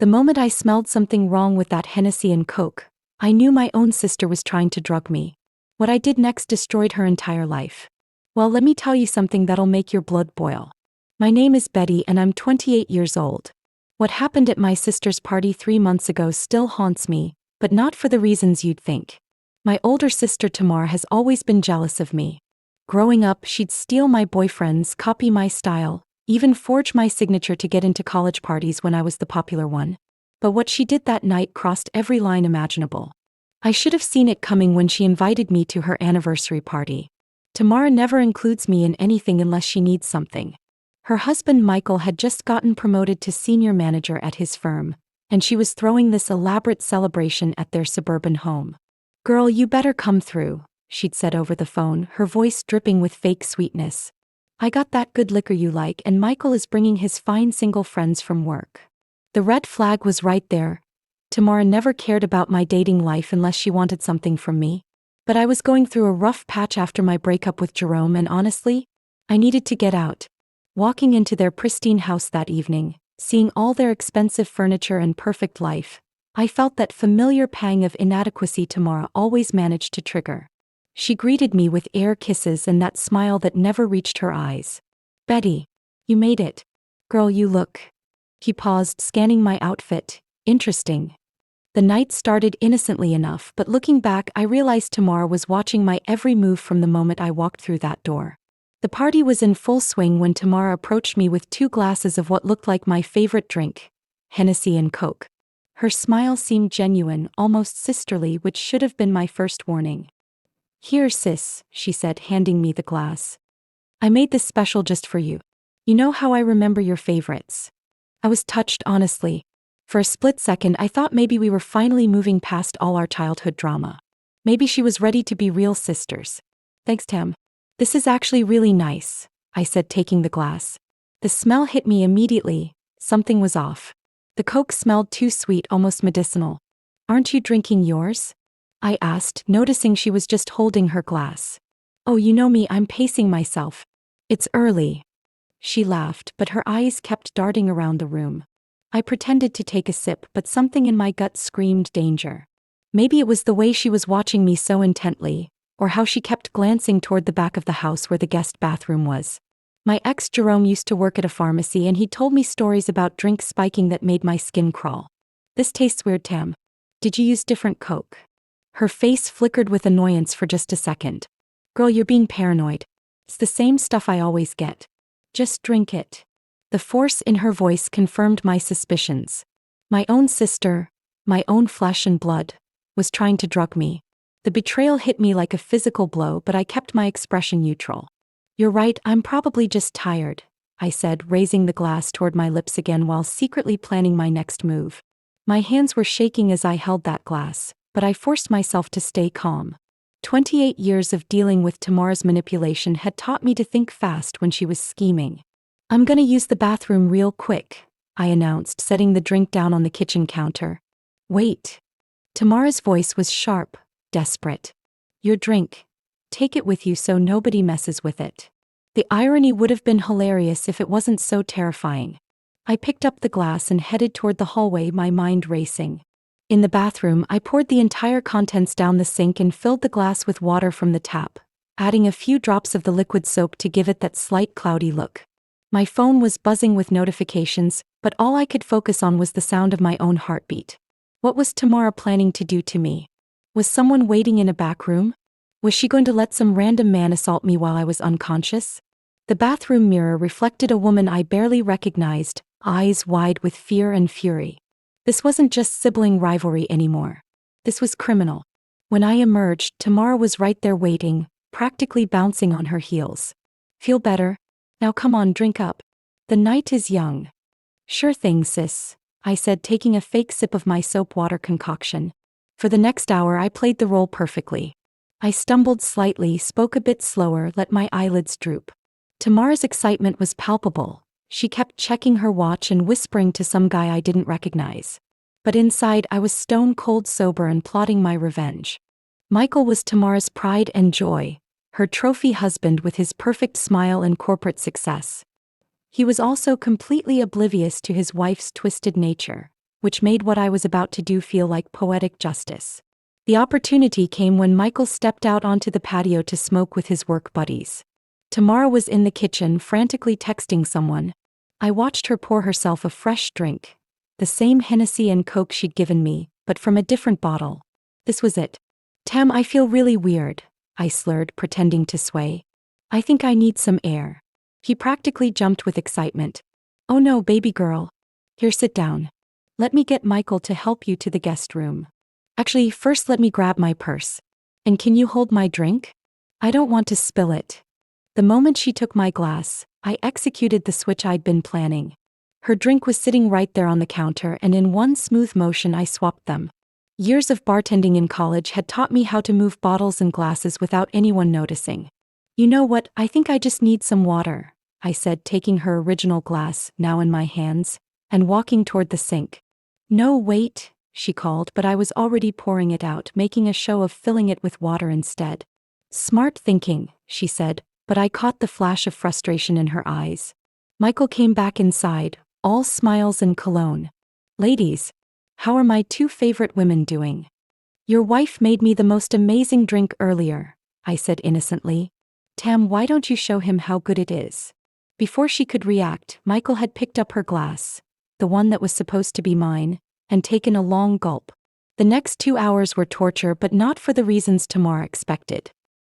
The moment I smelled something wrong with that Hennessy and Coke, I knew my own sister was trying to drug me. What I did next destroyed her entire life. Well, let me tell you something that'll make your blood boil. My name is Betty and I'm 28 years old. What happened at my sister's party 3 months ago still haunts me, but not for the reasons you'd think. My older sister Tamar has always been jealous of me. Growing up, she'd steal my boyfriends, copy my style, even forge my signature to get into college parties when I was the popular one. But what she did that night crossed every line imaginable. I should have seen it coming when she invited me to her anniversary party. Tamara never includes me in anything unless she needs something. Her husband Michael had just gotten promoted to senior manager at his firm, and she was throwing this elaborate celebration at their suburban home. "Girl, you better come through," she'd said over the phone, her voice dripping with fake sweetness. "I got that good liquor you like, and Michael is bringing his fine single friends from work." The red flag was right there. Tamara never cared about my dating life unless she wanted something from me. But I was going through a rough patch after my breakup with Jerome, and honestly, I needed to get out. Walking into their pristine house that evening, seeing all their expensive furniture and perfect life, I felt that familiar pang of inadequacy Tamara always managed to trigger. She greeted me with air kisses and that smile that never reached her eyes. "Betty, you made it. Girl, you look." He paused, scanning my outfit. "Interesting." The night started innocently enough, but looking back, I realized Tamara was watching my every move from the moment I walked through that door. The party was in full swing when Tamara approached me with 2 glasses of what looked like my favorite drink, Hennessy and Coke. Her smile seemed genuine, almost sisterly, which should have been my first warning. "Here, sis," she said, handing me the glass. "I made this special just for you. You know how I remember your favorites." I was touched, honestly. For a split second, I thought maybe we were finally moving past all our childhood drama. Maybe she was ready to be real sisters. "Thanks, Tam. This is actually really nice," I said, taking the glass. The smell hit me immediately. Something was off. The Coke smelled too sweet, almost medicinal. "Aren't you drinking yours?" I asked, noticing she was just holding her glass. "Oh, you know me, I'm pacing myself. It's early." She laughed, but her eyes kept darting around the room. I pretended to take a sip, but something in my gut screamed danger. Maybe it was the way she was watching me so intently, or how she kept glancing toward the back of the house where the guest bathroom was. My ex Jerome used to work at a pharmacy, and he told me stories about drink spiking that made my skin crawl. "This tastes weird, Tam. Did you use different Coke?" Her face flickered with annoyance for just a second. "Girl, you're being paranoid. It's the same stuff I always get. Just drink it." The force in her voice confirmed my suspicions. My own sister, my own flesh and blood, was trying to drug me. The betrayal hit me like a physical blow, but I kept my expression neutral. "You're right, I'm probably just tired," I said, raising the glass toward my lips again while secretly planning my next move. My hands were shaking as I held that glass, but I forced myself to stay calm. 28 years of dealing with Tamara's manipulation had taught me to think fast when she was scheming. "I'm gonna use the bathroom real quick," I announced, setting the drink down on the kitchen counter. "Wait." Tamara's voice was sharp, desperate. "Your drink. Take it with you so nobody messes with it." The irony would have been hilarious if it wasn't so terrifying. I picked up the glass and headed toward the hallway, my mind racing. In the bathroom, I poured the entire contents down the sink and filled the glass with water from the tap, adding a few drops of the liquid soap to give it that slight cloudy look. My phone was buzzing with notifications, but all I could focus on was the sound of my own heartbeat. What was Tamara planning to do to me? Was someone waiting in a back room? Was she going to let some random man assault me while I was unconscious? The bathroom mirror reflected a woman I barely recognized, eyes wide with fear and fury. This wasn't just sibling rivalry anymore. This was criminal. When I emerged, Tamara was right there waiting, practically bouncing on her heels. "Feel better? Now come on, drink up. The night is young." "Sure thing, sis," I said, taking a fake sip of my soap water concoction. For the next hour, I played the role perfectly. I stumbled slightly, spoke a bit slower, let my eyelids droop. Tamara's excitement was palpable. She kept checking her watch and whispering to some guy I didn't recognize. But inside, I was stone cold sober and plotting my revenge. Michael was Tamara's pride and joy, her trophy husband with his perfect smile and corporate success. He was also completely oblivious to his wife's twisted nature, which made what I was about to do feel like poetic justice. The opportunity came when Michael stepped out onto the patio to smoke with his work buddies. Tamara was in the kitchen frantically texting someone. I watched her pour herself a fresh drink. The same Hennessy and Coke she'd given me, but from a different bottle. This was it. Tam, I feel really weird, I slurred, pretending to sway. I think I need some air. He practically jumped with excitement. Oh no, baby girl. Here, sit down. Let me get Michael to help you to the guest room. Actually, first let me grab my purse. And can you hold my drink? I don't want to spill it. The moment she took my glass, I executed the switch I'd been planning. Her drink was sitting right there on the counter, and in one smooth motion I swapped them. Years of bartending in college had taught me how to move bottles and glasses without anyone noticing. You know what, I think I just need some water, I said, taking her original glass, now in my hands, and walking toward the sink. No, wait, she called, but I was already pouring it out, making a show of filling it with water instead. Smart thinking, she said, but I caught the flash of frustration in her eyes. Michael came back inside, all smiles and cologne. Ladies, how are my two favorite women doing? Your wife made me the most amazing drink earlier, I said innocently. Tam, why don't you show him how good it is? Before she could react, Michael had picked up her glass, the one that was supposed to be mine, and taken a long gulp. The next 2 hours were torture, but not for the reasons Tamara expected.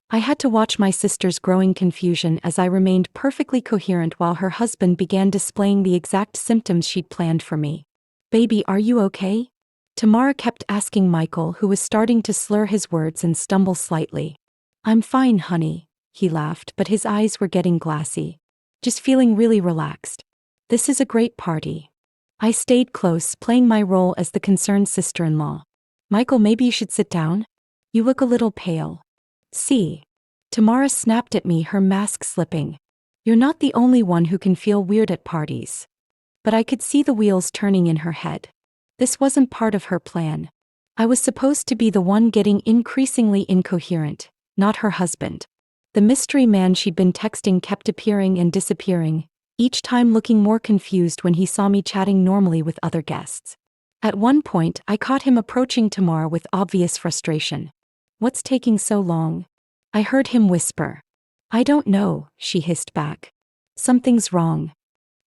I had to watch my sister's growing confusion as I remained perfectly coherent while her husband began displaying the exact symptoms she'd planned for me. Baby, are you okay? Tamara kept asking Michael, who was starting to slur his words and stumble slightly. I'm fine, honey, he laughed, but his eyes were getting glassy. Just feeling really relaxed. This is a great party. I stayed close, playing my role as the concerned sister-in-law. Michael, maybe you should sit down? You look a little pale. See. Tamara snapped at me, her mask slipping. You're not the only one who can feel weird at parties. But I could see the wheels turning in her head. This wasn't part of her plan. I was supposed to be the one getting increasingly incoherent, not her husband. The mystery man she'd been texting kept appearing and disappearing, each time looking more confused when he saw me chatting normally with other guests. At one point, I caught him approaching Tamara with obvious frustration. What's taking so long? I heard him whisper. I don't know, she hissed back. Something's wrong.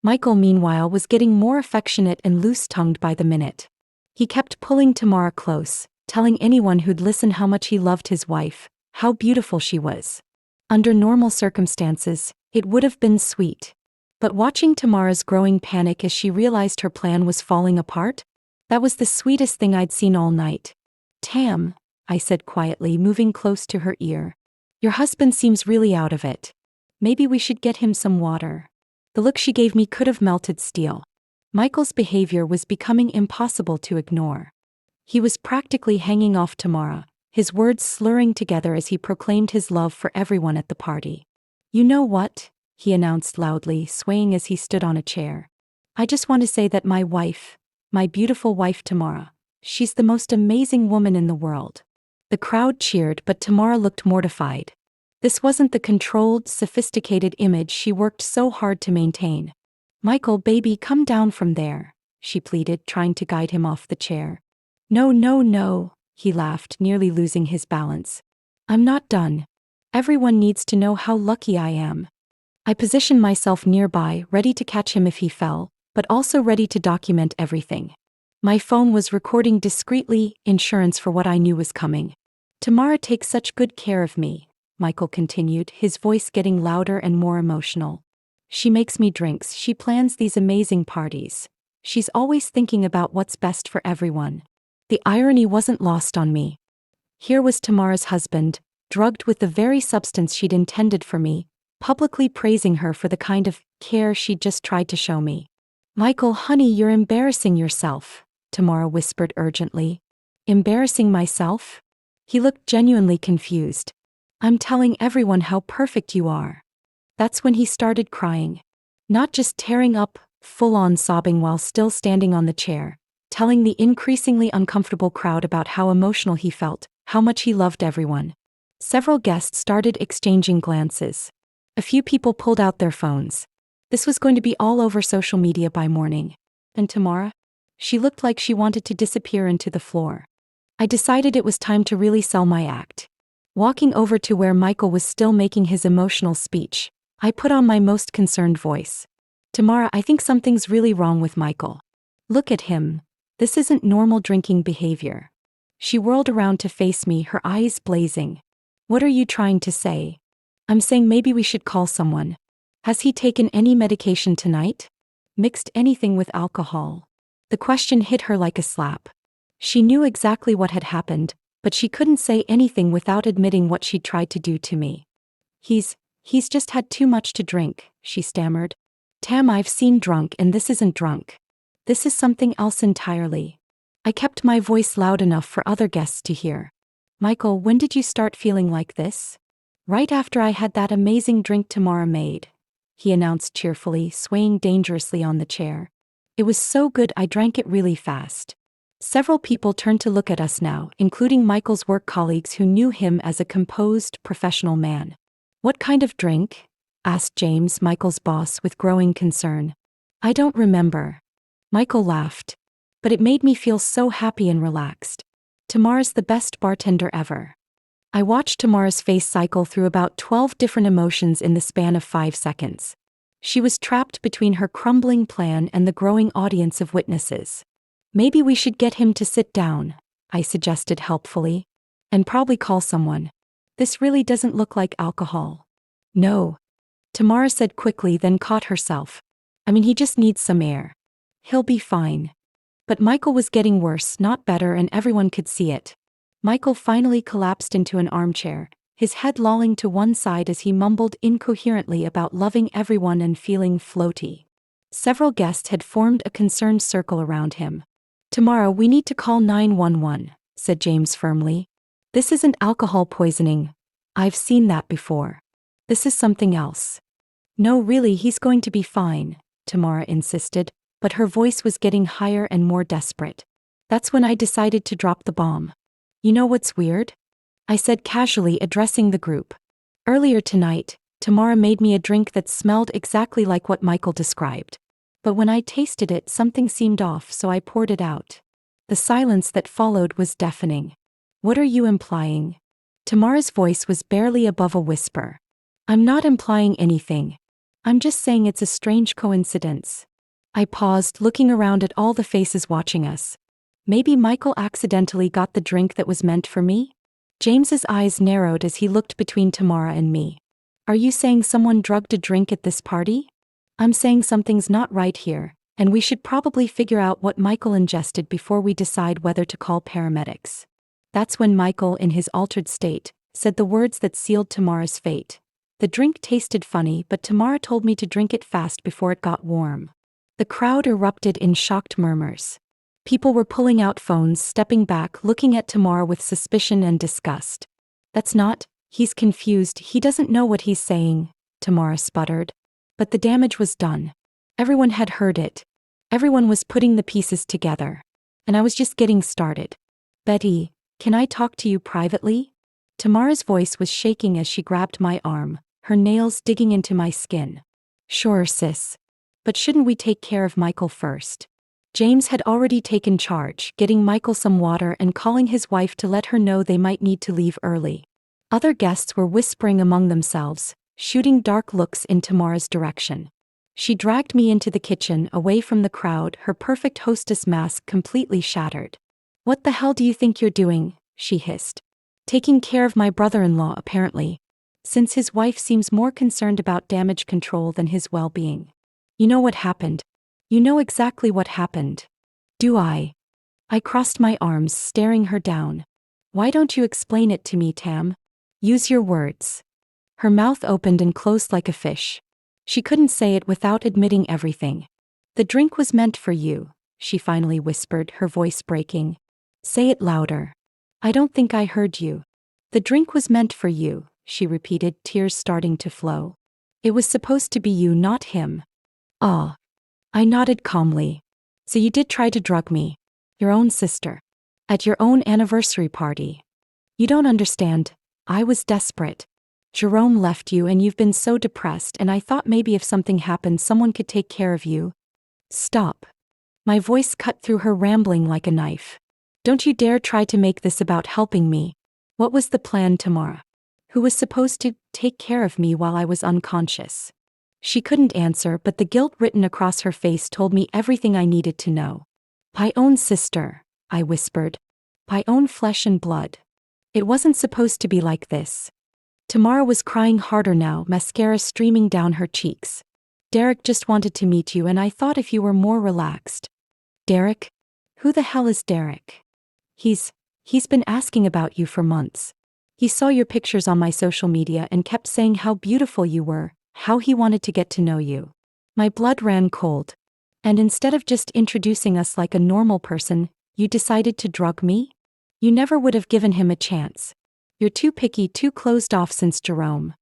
Michael, meanwhile, was getting more affectionate and loose-tongued by the minute. He kept pulling Tamara close, telling anyone who'd listen how much he loved his wife, how beautiful she was. Under normal circumstances, it would have been sweet. But watching Tamara's growing panic as she realized her plan was falling apart? That was the sweetest thing I'd seen all night. Tam, I said quietly, moving close to her ear. Your husband seems really out of it. Maybe we should get him some water. The look she gave me could have melted steel. Michael's behavior was becoming impossible to ignore. He was practically hanging off Tamara, his words slurring together as he proclaimed his love for everyone at the party. You know what? He announced loudly, swaying as he stood on a chair. I just want to say that my wife, my beautiful wife Tamara, she's the most amazing woman in the world. The crowd cheered, but Tamara looked mortified. This wasn't the controlled, sophisticated image she worked so hard to maintain. Michael, baby, come down from there, she pleaded, trying to guide him off the chair. No, no, no, he laughed, nearly losing his balance. I'm not done. Everyone needs to know how lucky I am. I positioned myself nearby, ready to catch him if he fell, but also ready to document everything. My phone was recording discreetly, insurance for what I knew was coming. Tamara takes such good care of me, Michael continued, his voice getting louder and more emotional. She makes me drinks, she plans these amazing parties. She's always thinking about what's best for everyone. The irony wasn't lost on me. Here was Tamara's husband, drugged with the very substance she'd intended for me, publicly praising her for the kind of care she'd just tried to show me. Michael, honey, you're embarrassing yourself, Tamara whispered urgently. Embarrassing myself? He looked genuinely confused. I'm telling everyone how perfect you are. That's when he started crying. Not just tearing up, full-on sobbing while still standing on the chair, telling the increasingly uncomfortable crowd about how emotional he felt, how much he loved everyone. Several guests started exchanging glances. A few people pulled out their phones. This was going to be all over social media by morning. And Tamara? She looked like she wanted to disappear into the floor. I decided it was time to really sell my act. Walking over to where Michael was still making his emotional speech, I put on my most concerned voice. Tamara, I think something's really wrong with Michael. Look at him. This isn't normal drinking behavior. She whirled around to face me, her eyes blazing. What are you trying to say? I'm saying maybe we should call someone. Has he taken any medication tonight? Mixed anything with alcohol? The question hit her like a slap. She knew exactly what had happened, but she couldn't say anything without admitting what she'd tried to do to me. He's just had too much to drink, she stammered. Tam, I've seen drunk and this isn't drunk. This is something else entirely. I kept my voice loud enough for other guests to hear. Michael, when did you start feeling like this? Right after I had that amazing drink Tamara made, he announced cheerfully, swaying dangerously on the chair. It was so good I drank it really fast. Several people turned to look at us now, including Michael's work colleagues who knew him as a composed, professional man. What kind of drink? Asked James, Michael's boss, with growing concern. I don't remember. Michael laughed. But it made me feel so happy and relaxed. Tamara's the best bartender ever. I watched Tamara's face cycle through about 12 different emotions in the span of 5 seconds. She was trapped between her crumbling plan and the growing audience of witnesses. Maybe we should get him to sit down, I suggested helpfully. And probably call someone. This really doesn't look like alcohol. No. Tamara said quickly, then caught herself. I mean, he just needs some air. He'll be fine. But Michael was getting worse, not better, and everyone could see it. Michael finally collapsed into an armchair, his head lolling to one side as he mumbled incoherently about loving everyone and feeling floaty. Several guests had formed a concerned circle around him. Tamara, we need to call 911, said James firmly. This isn't alcohol poisoning. I've seen that before. This is something else. No, really, he's going to be fine, Tamara insisted, but her voice was getting higher and more desperate. That's when I decided to drop the bomb. You know what's weird? I said casually, addressing the group. Earlier tonight, Tamara made me a drink that smelled exactly like what Michael described. But when I tasted it, something seemed off, so I poured it out. The silence that followed was deafening. What are you implying? Tamara's voice was barely above a whisper. I'm not implying anything. I'm just saying it's a strange coincidence. I paused, looking around at all the faces watching us. Maybe Michael accidentally got the drink that was meant for me? James's eyes narrowed as he looked between Tamara and me. Are you saying someone drugged a drink at this party? I'm saying something's not right here, and we should probably figure out what Michael ingested before we decide whether to call paramedics. That's when Michael, in his altered state, said the words that sealed Tamara's fate. The drink tasted funny, but Tamara told me to drink it fast before it got warm. The crowd erupted in shocked murmurs. People were pulling out phones, stepping back, looking at Tamara with suspicion and disgust. He's confused, he doesn't know what he's saying, Tamara sputtered. But the damage was done. Everyone had heard it. Everyone was putting the pieces together. And I was just getting started. Betty, can I talk to you privately? Tamara's voice was shaking as she grabbed my arm, her nails digging into my skin. Sure, sis. But shouldn't we take care of Michael first? James had already taken charge, getting Michael some water and calling his wife to let her know they might need to leave early. Other guests were whispering among themselves, shooting dark looks in Tamara's direction. She dragged me into the kitchen, away from the crowd, her perfect hostess mask completely shattered. What the hell do you think you're doing? She hissed. Taking care of my brother-in-law, apparently. Since his wife seems more concerned about damage control than his well-being. You know what happened? You know exactly what happened. Do I? I crossed my arms, staring her down. Why don't you explain it to me, Tam? Use your words. Her mouth opened and closed like a fish. She couldn't say it without admitting everything. The drink was meant for you, she finally whispered, her voice breaking. Say it louder. I don't think I heard you. The drink was meant for you, she repeated, tears starting to flow. It was supposed to be you, not him. Ah. I nodded calmly. So you did try to drug me. Your own sister. At your own anniversary party. You don't understand. I was desperate. Jerome left you and you've been so depressed, and I thought maybe if something happened someone could take care of you. Stop. My voice cut through her rambling like a knife. Don't you dare try to make this about helping me. What was the plan, Tamara? Who was supposed to take care of me while I was unconscious? She couldn't answer, but the guilt written across her face told me everything I needed to know. My own sister, I whispered. My own flesh and blood. It wasn't supposed to be like this. Tamara was crying harder now, mascara streaming down her cheeks. Derek just wanted to meet you, and I thought if you were more relaxed. Derek? Who the hell is Derek? He's been asking about you for months. He saw your pictures on my social media and kept saying how beautiful you were, how he wanted to get to know you. My blood ran cold. And instead of just introducing us like a normal person, you decided to drug me? You never would have given him a chance. You're too picky, too closed off since Jerome.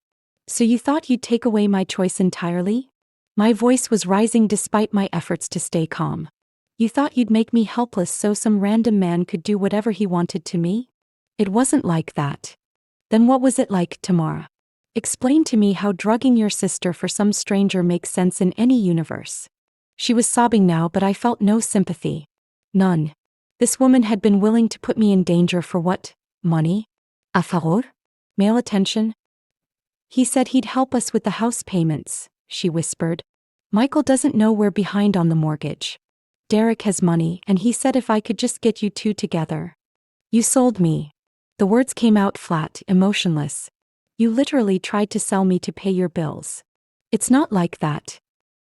So you thought you'd take away my choice entirely? My voice was rising despite my efforts to stay calm. You thought you'd make me helpless so some random man could do whatever he wanted to me? It wasn't like that. Then what was it like, Tamara? Explain to me how drugging your sister for some stranger makes sense in any universe. She was sobbing now, but I felt no sympathy. None. This woman had been willing to put me in danger for what? Money? A favor? Male attention? He said he'd help us with the house payments, she whispered. Michael doesn't know we're behind on the mortgage. Derek has money, and he said if I could just get you two together. You sold me. The words came out flat, emotionless. You literally tried to sell me to pay your bills. It's not like that.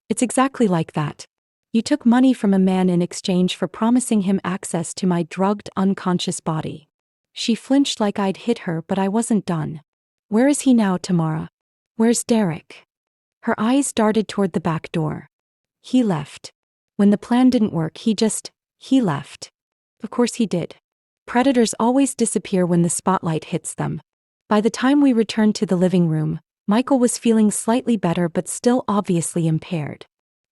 It's exactly like that. You took money from a man in exchange for promising him access to my drugged, unconscious body. She flinched like I'd hit her, but I wasn't done. Where is he now, Tamara? Where's Derek? Her eyes darted toward the back door. He left. When the plan didn't work, he left. Of course he did. Predators always disappear when the spotlight hits them. By the time we returned to the living room, Michael was feeling slightly better but still obviously impaired.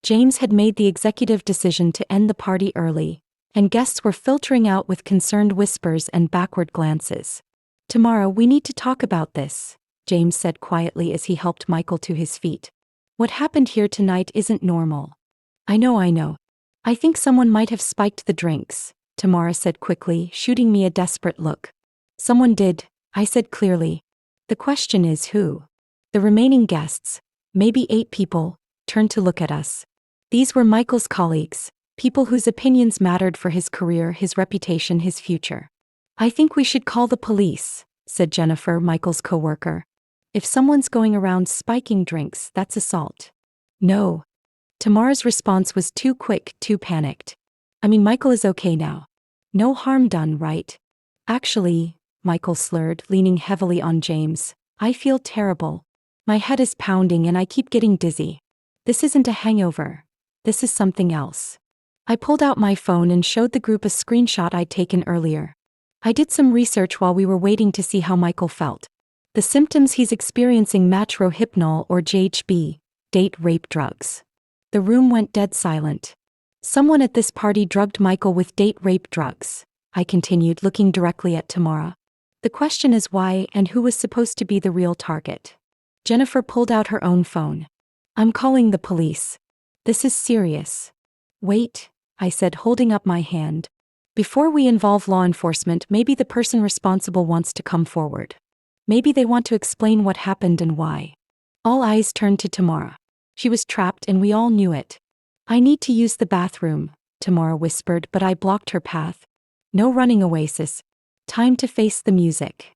James had made the executive decision to end the party early, and guests were filtering out with concerned whispers and backward glances. Tomorrow we need to talk about this, James said quietly as he helped Michael to his feet. What happened here tonight isn't normal. I know. I think someone might have spiked the drinks, Tamara said quickly, shooting me a desperate look. Someone did, I said clearly. The question is who? The remaining guests, maybe 8 people, turned to look at us. These were Michael's colleagues, people whose opinions mattered for his career, his reputation, his future. I think we should call the police, said Jennifer, Michael's coworker. If someone's going around spiking drinks, that's assault. No. Tamara's response was too quick, too panicked. I mean, Michael is okay now. No harm done, right? Actually, Michael slurred, leaning heavily on James, I feel terrible. My head is pounding and I keep getting dizzy. This isn't a hangover. This is something else. I pulled out my phone and showed the group a screenshot I'd taken earlier. I did some research while we were waiting to see how Michael felt. The symptoms he's experiencing match Rohypnol or GHB, date rape drugs. The room went dead silent. Someone at this party drugged Michael with date rape drugs, I continued, looking directly at Tamara. The question is why and who was supposed to be the real target. Jennifer pulled out her own phone. I'm calling the police. This is serious. Wait, I said, holding up my hand. Before we involve law enforcement, maybe the person responsible wants to come forward. Maybe they want to explain what happened and why. All eyes turned to Tamara. She was trapped and we all knew it. I need to use the bathroom, Tamara whispered, but I blocked her path. No running away, sis. Time to face the music.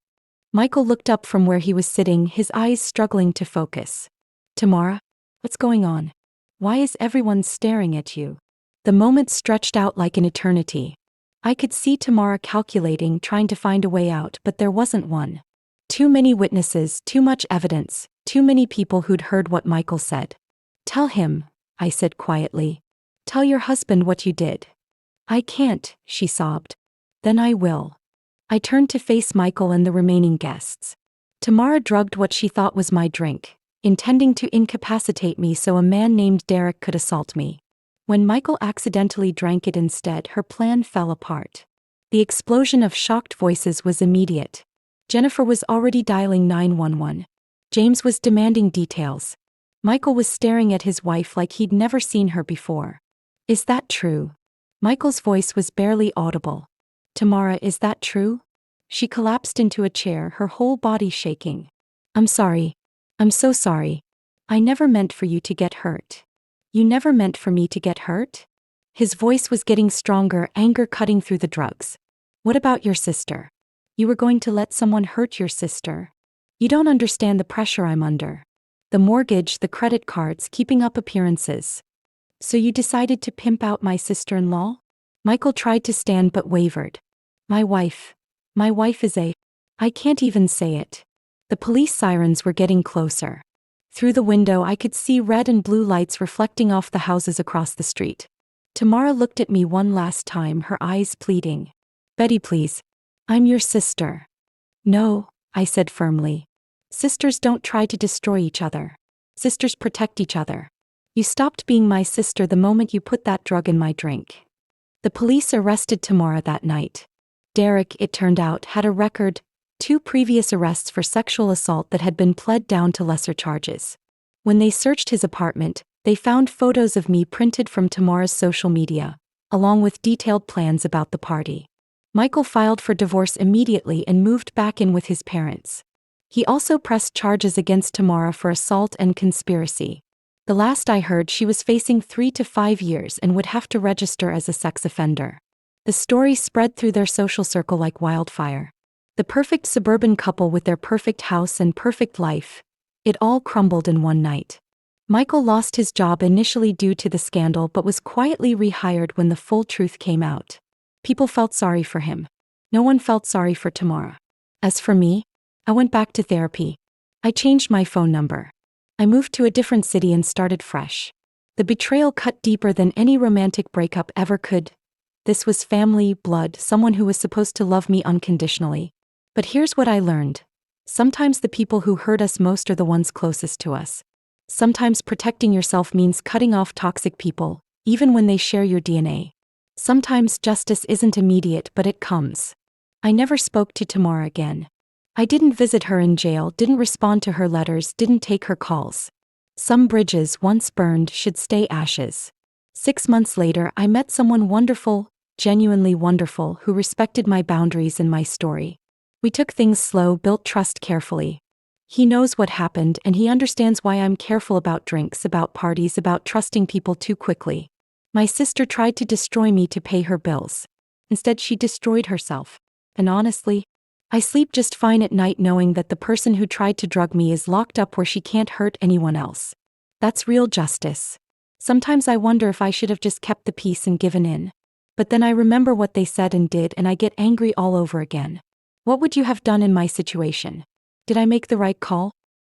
Michael looked up from where he was sitting, his eyes struggling to focus. Tamara, what's going on? Why is everyone staring at you? The moment stretched out like an eternity. I could see Tamara calculating, trying to find a way out, but there wasn't one. Too many witnesses, too much evidence, too many people who'd heard what Michael said. Tell him, I said quietly. Tell your husband what you did. I can't, she sobbed. Then I will. I turned to face Michael and the remaining guests. Tamara drugged what she thought was my drink, intending to incapacitate me so a man named Derek could assault me. When Michael accidentally drank it instead, her plan fell apart. The explosion of shocked voices was immediate. Jennifer was already dialing 911. James was demanding details. Michael was staring at his wife like he'd never seen her before. Is that true? Michael's voice was barely audible. Tamara, is that true? She collapsed into a chair, her whole body shaking. I'm sorry. I'm so sorry. I never meant for you to get hurt. You never meant for me to get hurt? His voice was getting stronger, anger cutting through the drugs. What about your sister? You were going to let someone hurt your sister? You don't understand the pressure I'm under. The mortgage, the credit cards, keeping up appearances. So you decided to pimp out my sister-in-law? Michael tried to stand but wavered. My wife is a... I can't even say it. The police sirens were getting closer. Through the window I could see red and blue lights reflecting off the houses across the street. Tamara looked at me one last time, her eyes pleading. Betty, please. I'm your sister. No, I said firmly. Sisters don't try to destroy each other. Sisters protect each other. You stopped being my sister the moment you put that drug in my drink. The police arrested Tamara that night. Derek, it turned out, had a record, 2 previous arrests for sexual assault that had been pled down to lesser charges. When they searched his apartment, they found photos of me printed from Tamara's social media, along with detailed plans about the party. Michael filed for divorce immediately and moved back in with his parents. He also pressed charges against Tamara for assault and conspiracy. The last I heard, she was facing 3 to 5 years and would have to register as a sex offender. The story spread through their social circle like wildfire. The perfect suburban couple with their perfect house and perfect life. It all crumbled in one night. Michael lost his job initially due to the scandal but was quietly rehired when the full truth came out. People felt sorry for him. No one felt sorry for Tamara. As for me, I went back to therapy. I changed my phone number. I moved to a different city and started fresh. The betrayal cut deeper than any romantic breakup ever could. This was family, blood, someone who was supposed to love me unconditionally. But here's what I learned. Sometimes the people who hurt us most are the ones closest to us. Sometimes protecting yourself means cutting off toxic people, even when they share your DNA. Sometimes justice isn't immediate, but it comes. I never spoke to Tamara again. I didn't visit her in jail, didn't respond to her letters, didn't take her calls. Some bridges once burned should stay ashes. 6 months later, I met someone wonderful, genuinely wonderful, who respected my boundaries and my story. We took things slow, built trust carefully. He knows what happened and he understands why I'm careful about drinks, about parties, about trusting people too quickly. My sister tried to destroy me to pay her bills. Instead, she destroyed herself. And honestly, I sleep just fine at night knowing that the person who tried to drug me is locked up where she can't hurt anyone else. That's real justice. Sometimes I wonder if I should have just kept the peace and given in. But then I remember what they said and did and I get angry all over again. What would you have done in my situation? Did I make the right call?